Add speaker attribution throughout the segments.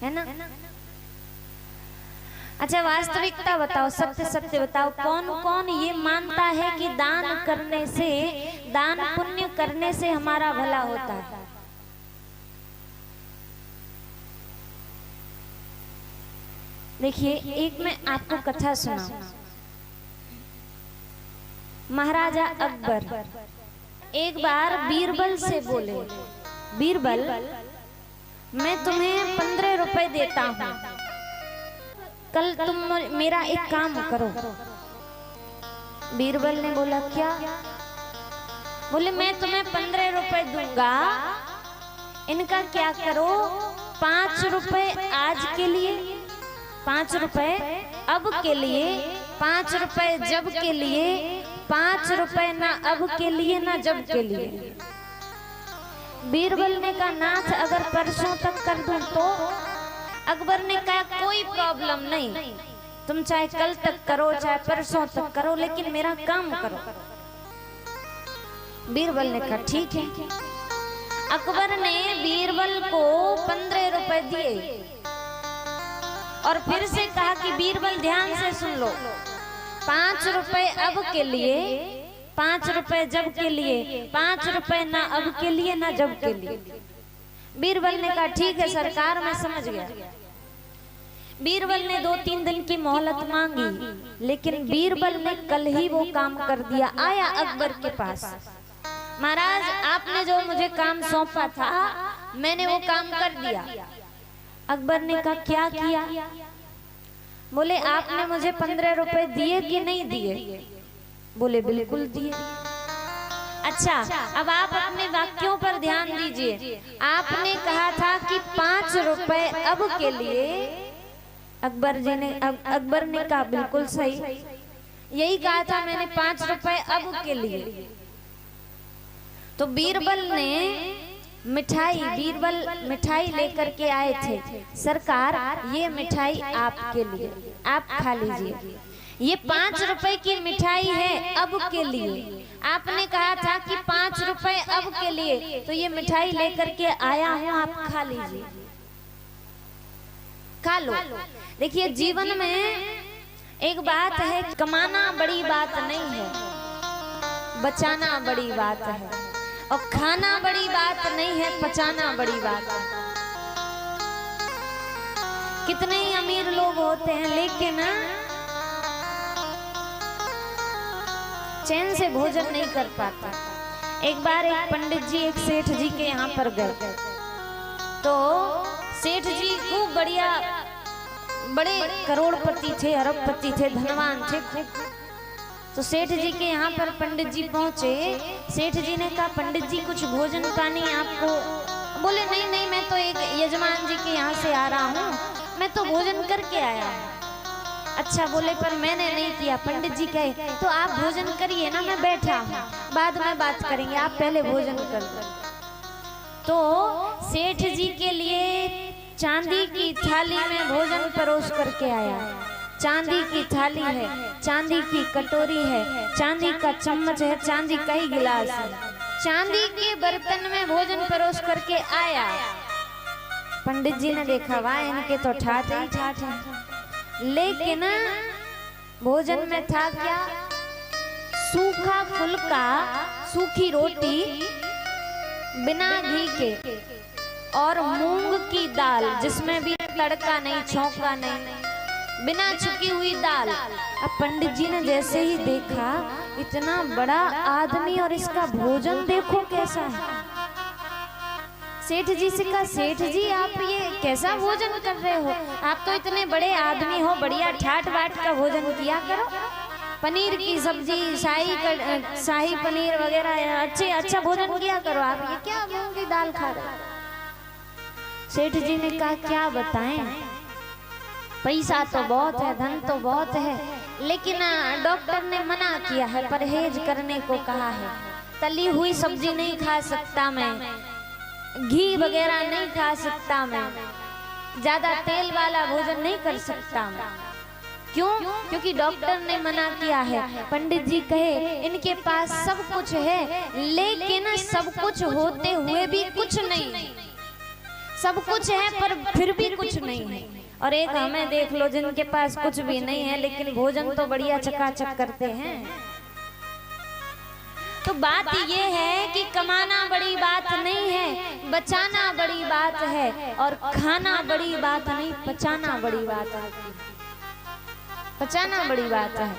Speaker 1: है ना। अच्छा वास्तविकता बताओ, सत्य सत्य बताओ, कौन कौन ये मानता है कि दान करने से, दान पुण्य करने से हमारा भला होता है? देखिए एक मैं आपको कथा सुनाऊं। महाराजा अकबर एक बार बीरबल से बोले, बीरबल मैं तुम्हें 15 रुपए देता हूं, कल तुम मेरा एक काम करो। बीरबल ने बोला क्या? बोले मैं तुम्हें 15 रुपए दूंगा, इनका क्या करो, 5 रुपए आज के लिए, 5 रुपए अब के लिए, 5 रुपए जब के लिए, 5 रुपए ना अब के लिए ना जब के लिए। बीरबल ने कहा नाथ अगर परसों तक कर दूं तो? अकबर ने कहा कोई प्रॉब्लम नहीं, तुम चाहे कल तक करो चाहे परसों तक करो, लेकिन मेरा काम करो। बीरबल ने कहा ठीक है। अकबर ने बीरबल को 15 रुपए दिए और फिर से कहा कि बीरबल ध्यान से सुन लो, 5 रुपए अब के लिए, 5 रुपए जब के लिए, 5 रुपए ना अब के लिए ना जब के लिए। बीरबल ने कहा ठीक है सरकार मैं समझ गया। बीरबल ने 2-3 दिन की मोहलत मांगी, लेकिन बीरबल ने कल ही वो काम कर दिया। आया अकबर के पास, महाराज आपने जो मुझे काम सौंपा था मैंने वो काम कर दिया। अकबर ने कहा क्या किया? बोले आपने मुझे 15 रुपए दिए कि नहीं दिए? बोले बिल्कुल दिए। अच्छा अब आप अपने वाक्यों पर ध्यान दीजिए। आपने कहा था कि 5 रुपए अब के लिए। अकबर ने कहा बिल्कुल सही, यही कहा था मैंने, 5 रुपए अब के लिए। तो बीरबल मिठाई लेकर के आए थे। सरकार ये मिठाई आपके लिए, आप खा लीजिए। ये 5 रुपए की मिठाई है अब के लिए। आपने कहा था कि 5 रुपए अब के लिए, तो ये मिठाई लेकर के आया हूं, आप खा लीजिए, खा लो। देखिए जीवन में एक बात है, कमाना बड़ी बात नहीं है, बचाना बड़ी बात है, और खाना बड़ी बात नहीं है, पचाना बड़ी बात है। कितने ही अमीर लोग होते हैं लेकिन चैन से भोजन नहीं कर पाता। एक बार एक पंडित जी एक सेठ जी के यहाँ पर गए, तो सेठ जी खूब बढ़िया, बड़े करोड़पति थे, अरबपति थे, धनवान थे। तो सेठ जी के यहाँ पर पंडित जी पहुंचे। सेठ जी ने कहा पंडित जी कुछ भोजन पानी आपको? बोले नहीं नहीं मैं तो एक यजमान जी के यहाँ से आ रहा हूँ, मैं तो भोजन करके आया हूँ। अच्छा बोले पर मैंने नहीं किया। पंडित जी कहे तो आप भोजन करिए ना, मैं बैठा हूँ, बाद में बात करेंगे, आप पहले भोजन कर लो। तो सेठ जी के लिए चांदी की थाली में भोजन परोस करके आया। चांदी की थाली है, चांदी की कटोरी है, चांदी का चम्मच है, चांदी का ही गिलास है, चांदी के बर्तन में भोजन परोस करके आया। पंडित जी ने देखा वाह इनके तो ठाठ ही ठाठ है, लेकिन भोजन में था क्या? सूखा फुल्का, सूखी रोटी बिना घी के और मूंग की दाल जिसमें भी तड़का नहीं, छौंका नहीं, बिना छुकी हुई दाल। अब पंडित जी ने जैसे ही देखा इतना बड़ा आदमी और इसका भोजन देखो कैसा है। सेठ जी से कहा सेठ जी आप ये कैसा भोजन कर रहे हो? आप तो इतने बड़े आदमी हो, बढ़िया ठाट बाट का भोजन किया करो, पनीर की सब्जी, शाही पनीर वगैरह अच्छा भोजन किया करो, आप ये क्या मूंग की दाल खा रहे हो? सेठ जी ने कहा क्या बताएं, पैसा तो बहुत है, धन तो बहुत है, लेकिन डॉक्टर ने मना किया है, परहेज करने को कहा है। तली हुई सब्जी नहीं खा सकता मैं, घी वगैरह नहीं खा सकता मैं, ज्यादा तेल वाला भोजन नहीं कर सकता मैं। क्यों? क्योंकि डॉक्टर ने मना किया है। पंडित जी कहे इनके पास सब कुछ है, लेकिन सब कुछ होते हुए भी कुछ नहीं। सब कुछ है पर फिर भी कुछ नहीं। और एक हमें देख लो जिनके पास कुछ भी नहीं है लेकिन भोजन तो बढ़िया चकाचक करते हैं। तो बात ये है कि कमाना बड़ी बात नहीं है, बचाना बड़ी बात है, और खाना बड़ी बात नहीं, पचाना बड़ी बात है। पचाना बड़ी बात है।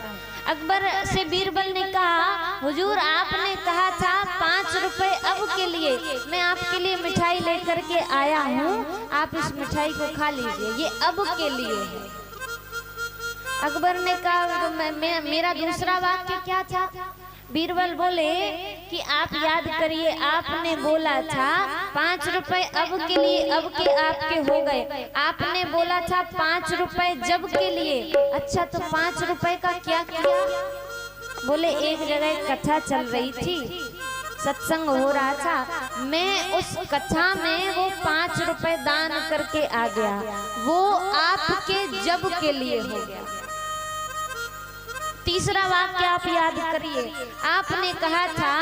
Speaker 1: अकबर से बीरबल ने कहा, हुजूर आपने कहा था 5 रुपए अब के लिए, मैं आपके लिए मिठाई लेकर के आया हूँ, आप इस मिठाई को खा लीजिए, ये अब के लिए है। अकबर ने कहा, मेरा दूसरा वाक्य क्या था? बीरबल बोले कि आप याद करिए, आपने बोला था 5 रुपए अब के लिए, अब के आपके हो गए। आपने बोला था 5 रुपए जब के लिए। अच्छा, तो 5 रुपए का क्या किया? बोले एक जगह कथा चल रही थी, सत्संग हो रहा था, मैं उस कथा में वो 5 रुपए दान करके आ गया, वो आपके जब के लिए हो गया। तीसरा वाक्य आप याद करिए, आपने कहा था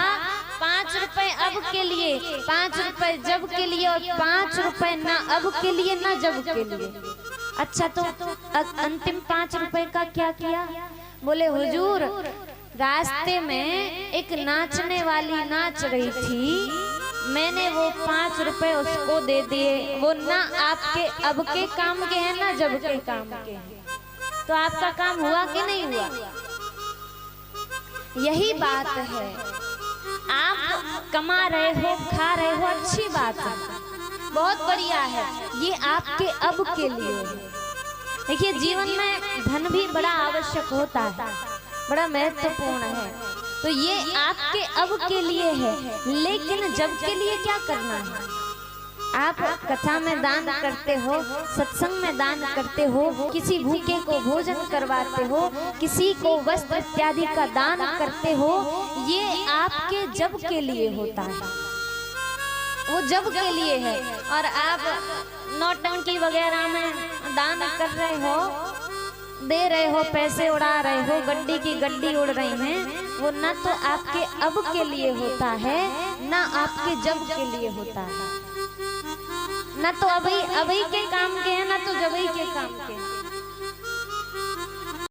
Speaker 1: 5 रुपए अब के लिए, 5 रुपए जब के लिए, और 5 रुपए ना अब के लिए ना जब के लिए। अच्छा, तो अंतिम 5 रुपए का क्या किया? बोले हुजूर रास्ते में एक नाचने वाली नाच रही थी, मैंने वो 5 रुपए उसको दे दिए, वो ना आपके अब के काम के हैं ना जब के काम के हैं। तो आपका काम हुआ कि नहीं हुआ? यही बात है, आप कमा रहे हो, खा रहे हो, अच्छी बात है, बहुत बढ़िया है, ये आपके अब के लिए है। देखिए जीवन में धन भी बड़ा आवश्यक होता है, बड़ा महत्वपूर्ण है, तो ये आपके अब के लिए है, लेकिन जब के लिए क्या करना है? आप कथा में दान करते हो, सत्संग में दान करते हो, किसी भूखे को भोजन करवाते हो, किसी को वस्त्र इत्यादि का दान करते हो, ये आपके जब के लिए होता है, वो जब के लिए है। और आप नौटंकी वगैरह में दान कर रहे हो, दे रहे हो, पैसे उड़ा रहे हो, गड्डी की गड्डी उड़ रही है, वो ना तो आपके अब के लिए होता है, ना आपके जब के लिए होता है, ना तो अभी के काम के हैं, ना तो जबई के काम के हैं।